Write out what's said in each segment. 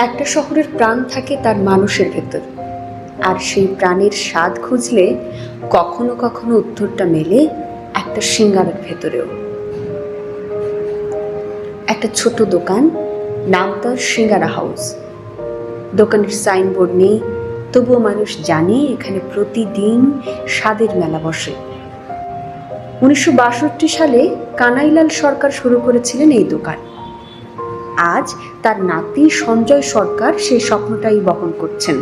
একটা শহরের প্রাণ থাকে তার মানুষের ভেতর, আর সেই প্রাণের স্বাদ খুঁজলে কখনো কখনো উত্তরটা মেলে একটা সিঙ্গারার ভেতরেও। একটা ছোট দোকান, নাম তার সিঙ্গারা হাউস। দোকানের সাইনবোর্ড নেই, তবুও মানুষ জানে এখানে প্রতিদিন স্বাদের মেলা বসে। 1962 সালে কানাইলাল সরকার শুরু করেছিলেন এই দোকান। আজ তার নাতি সঞ্জয় সরকার সেই স্বপ্নটাই বহন করছেন।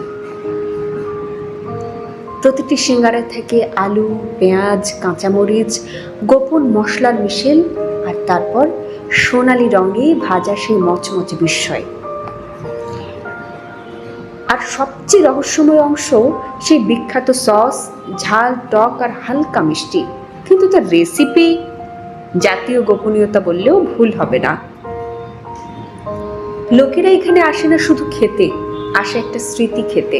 প্রতিটি সিঙ্গারায় থাকে আলু, পেঁয়াজ, কাঁচামরিচ, গোপন মশলার মিশেল, আর তারপর সোনালি রঙে ভাজা সেই মচমচে বিস্ময়। আর সবচেয়ে রহস্যময় অংশ সেই বিখ্যাত সস, ঝাল, টক আর হালকা মিষ্টি। কিন্তু তার রেসিপি জাতীয় গোপনীয়তা বললেও ভুল হবে না। লোকেরা এখানে আসে না শুধু খেতে, আসে একটা স্মৃতি খেতে।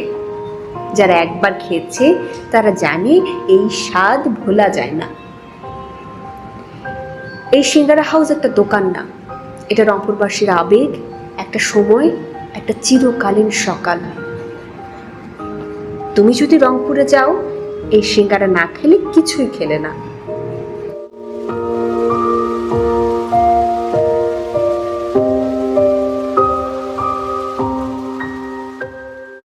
যারা একবার খেয়েছে তারা জানে এই স্বাদ ভোলা যায় না। এই সিঙ্গারা হাউস একটা দোকান না, এটা রংপুরবাসীর আবেগ, একটা সময়, একটা চিরকালীন সকাল। তুমি যদি রংপুরে যাও, এই সিঙ্গারা না খেলে কিছুই খেলে না।